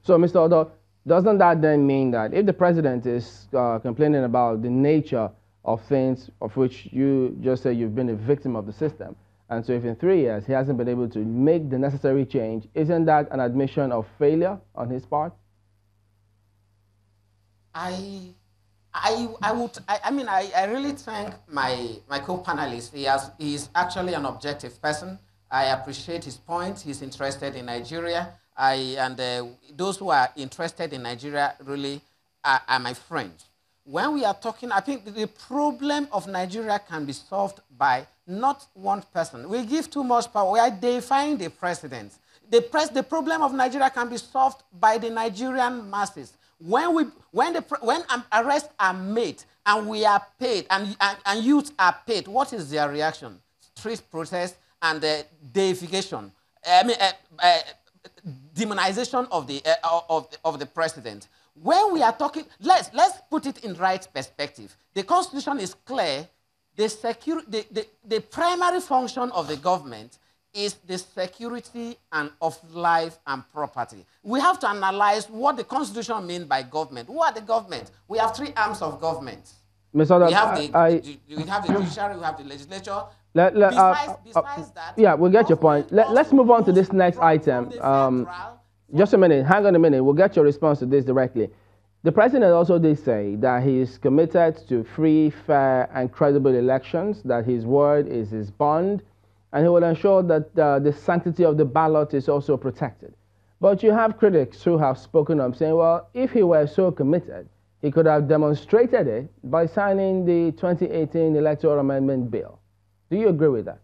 So, Mr. Odok, doesn't that then mean that if the president is complaining about the nature of things of which you just say you've been a victim of the system, and so if in 3 years he hasn't been able to make the necessary change, isn't that an admission of failure on his part? I really thank my co-panelist. He's actually an objective person. I appreciate his point. He's interested in Nigeria. Those who are interested in Nigeria really are my friends. When we are talking, I think the problem of Nigeria can be solved by not one person. We give too much power. We are deifying the president. The problem of Nigeria can be solved by the Nigerian masses. When arrests are made and we are paid and youth are paid, what is their reaction? Street protest and deification. Demonization of the president. When we are talking, let's put it in right perspective. The Constitution is clear. The primary function of the government is the security of life and property. We have to analyze what the Constitution means by government. Who are the government? We have 3 arms of government. Mr. We have the judiciary, we have the legislature. Besides that, yeah, we'll get your point. Let's move on to this next item. Just a minute. Hang on a minute. We'll get your response to this directly. The president also did say that he is committed to free, fair, and credible elections, that his word is his bond, and he will ensure that the sanctity of the ballot is also protected. But you have critics who have spoken up saying, well, if he were so committed, he could have demonstrated it by signing the 2018 Electoral Amendment Bill. Do you agree with that?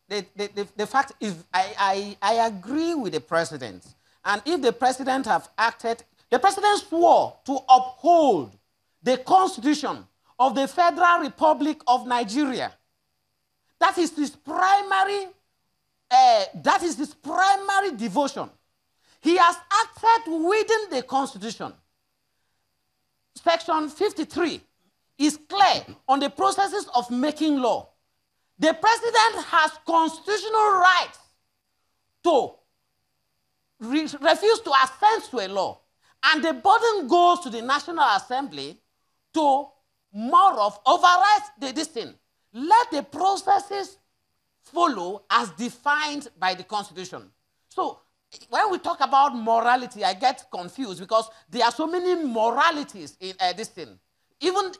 The fact is, I agree with the president. And if the president have acted, the president swore to uphold the Constitution of the Federal Republic of Nigeria. That is his primary devotion. He has acted within the Constitution. Section 53 is clear on the processes of making law. The president has constitutional rights to refuse to assent to a law. And the burden goes to the National Assembly to override this thing. Let the processes follow as defined by the Constitution. So when we talk about morality, I get confused because there are so many moralities in this thing. Even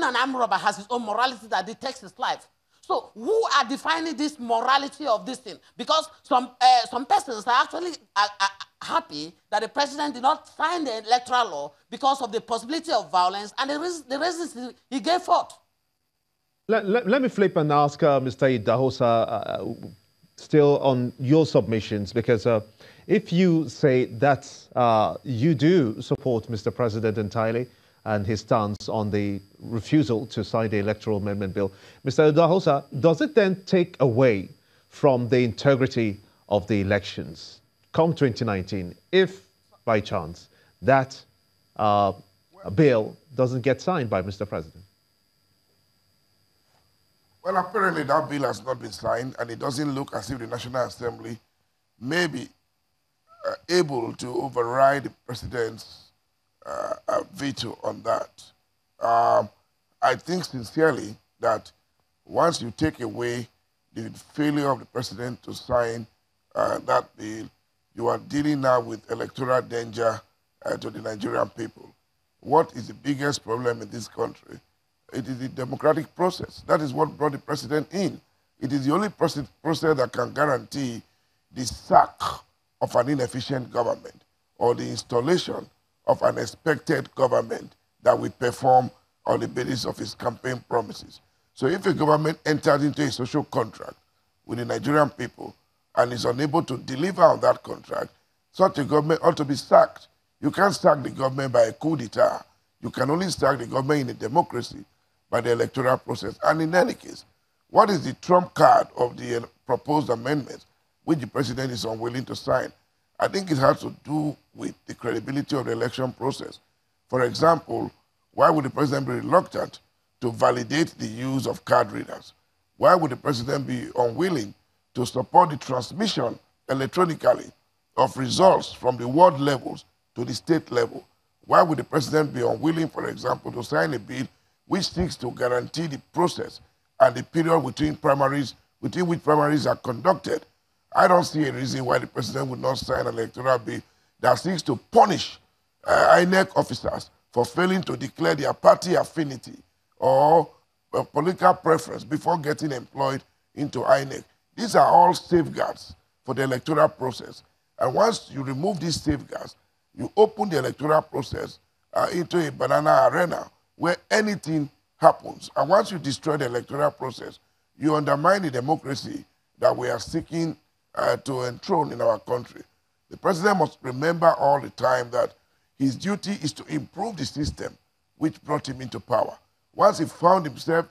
an armed robber has his own morality that detects his life. So who are defining this morality of this thing? Because some persons are actually happy that the president did not sign the electoral law because of the possibility of violence and the reasons he gave forth. Let me flip and ask Mr. Idahosa still on your submissions, because if you say that you do support Mr. President entirely, and his stance on the refusal to sign the Electoral Amendment Bill. Mr. Idahosa, does it then take away from the integrity of the elections come 2019, if by chance that bill doesn't get signed by Mr. President? Well, apparently that bill has not been signed, and it doesn't look as if the National Assembly may be able to override the president's veto on that. I think sincerely that once you take away the failure of the president to sign that bill, you are dealing now with electoral danger to the Nigerian people. What is the biggest problem in this country? It is the democratic process. That is what brought the president in. It is the only process that can guarantee the sack of an inefficient government or the installation of an expected government that will perform on the basis of its campaign promises. So if a government enters into a social contract with the Nigerian people and is unable to deliver on that contract, such a government ought to be sacked. You can't sack the government by a coup d'etat. You can only sack the government in a democracy by the electoral process. And in any case, what is the trump card of the proposed amendments which the president is unwilling to sign? I think it has to do with the credibility of the election process. For example, why would the president be reluctant to validate the use of card readers? Why would the president be unwilling to support the transmission electronically of results from the ward levels to the state level. Why would the president be unwilling, for example, to sign a bill which seeks to guarantee the process and the period within which primaries are conducted? I don't see a reason why the president would not sign an electoral bill that seeks to punish INEC officers for failing to declare their party affinity or political preference before getting employed into INEC. These are all safeguards for the electoral process. And once you remove these safeguards, you open the electoral process into a banana arena where anything happens. And once you destroy the electoral process, you undermine the democracy that we are seeking to enthrone in our country. The president must remember all the time that his duty is to improve the system which brought him into power. Once he found himself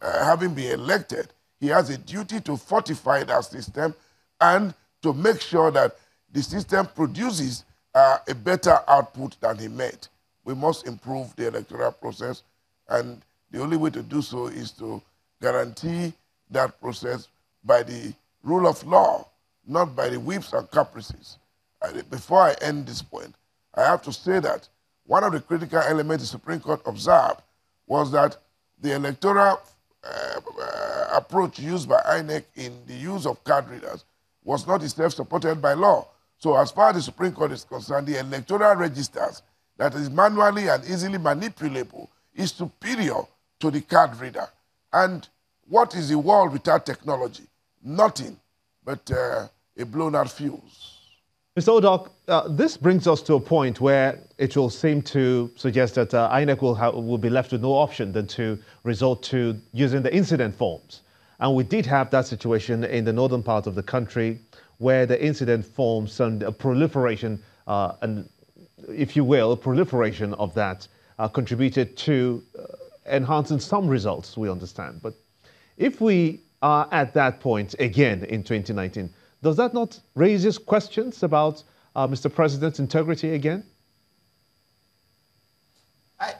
having been elected, he has a duty to fortify that system and to make sure that the system produces a better output than he made. We must improve the electoral process, and the only way to do so is to guarantee that process by the rule of law, not by the whips and caprices. Before I end this point, I have to say that one of the critical elements the Supreme Court observed was that the electoral approach used by INEC in the use of card readers was not itself supported by law. So as far as the Supreme Court is concerned, the electoral registers that is manually and easily manipulable is superior to the card reader. And what is the world without technology? Nothing but a blown-out fuse. Mr. Odok, this brings us to a point where it will seem to suggest that INEC will be left with no option than to resort to using the incident forms. And we did have that situation in the northern part of the country where the incident forms and a proliferation, and if you will, a proliferation of that contributed to enhancing some results, we understand. But if we are at that point again in 2019, does that not raise questions about Mr. President's integrity again?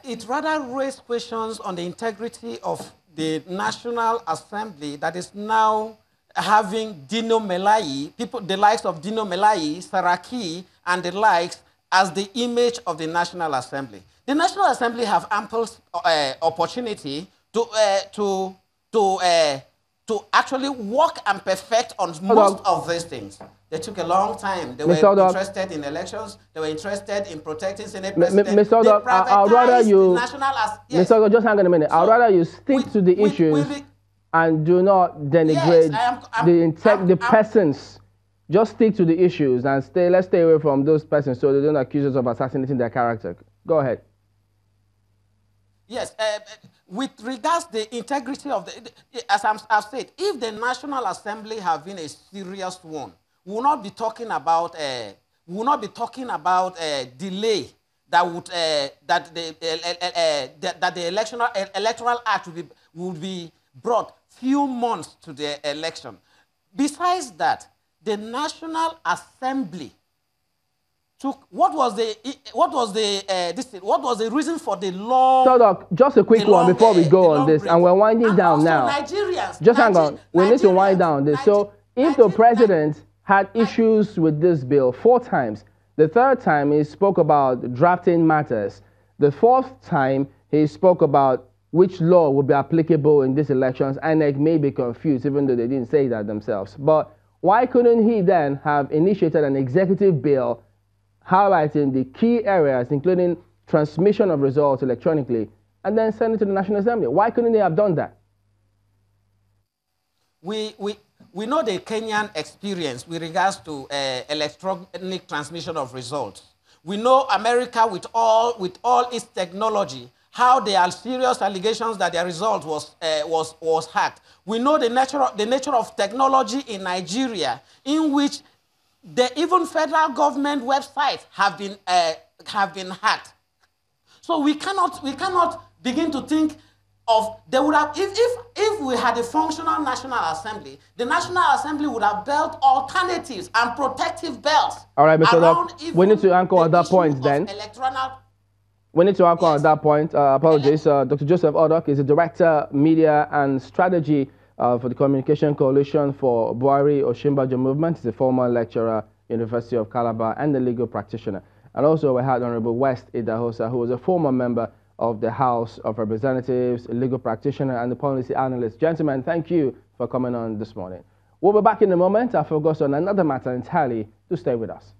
It rather raises questions on the integrity of the National Assembly that is now having Dino Melayi, people, the likes of Dino Melayi, Saraki, and the likes as the image of the National Assembly. The National Assembly have ample opportunity to actually work and perfect on most of these things. They took a long time. They were interested in elections. They were interested in protecting Senate President. Mr. Odok, I'd rather you... Mr. Odok, just hang on a minute. I'd rather you stick to the issues and do not denigrate the persons. Just stick to the issues and let's stay away from those persons so they don't accuse us of assassinating their character. Go ahead. Yes. With regards to the integrity of as I've said, if the National Assembly have been a serious one, we will not be talking about delay that would that the electoral act would be brought few months to the election. Besides that, the National Assembly took what was the reason for the long? So, just a quick one before we go on this, and we're winding down now. Just hang on, we need to wind down this. So, if the president had issues with this bill 4 times, the 3rd time he spoke about drafting matters, the 4th time he spoke about which law would be applicable in these elections, and they may be confused, even though they didn't say that themselves. But why couldn't he then have initiated an executive bill highlighting the key areas, including transmission of results electronically, and then send it to the National Assembly? Why couldn't they have done that? We know the Kenyan experience with regards to electronic transmission of results. We know America with all its technology, how there are serious allegations that their result was hacked. We know the nature of technology in Nigeria, in which even federal government websites have been hacked. So we cannot begin to think of they would have if we had a functional National Assembly, the National Assembly would have built alternatives and protective belts. All right, Mr. Odok, we need to anchor on that point then. We need to anchor on that point. Apologies. Dr. Joseph Odok is the Director, Media and Strategy for the Communication Coalition for Buhari Oshimbajo Movement. He's a former lecturer, University of Calabar, and a legal practitioner. And also we had Honorable West Idahosa, who was a former member of the House of Representatives, a legal practitioner, and a policy analyst. Gentlemen, thank you for coming on this morning. We'll be back in a moment. I'll focus on another matter entirely. To stay with us.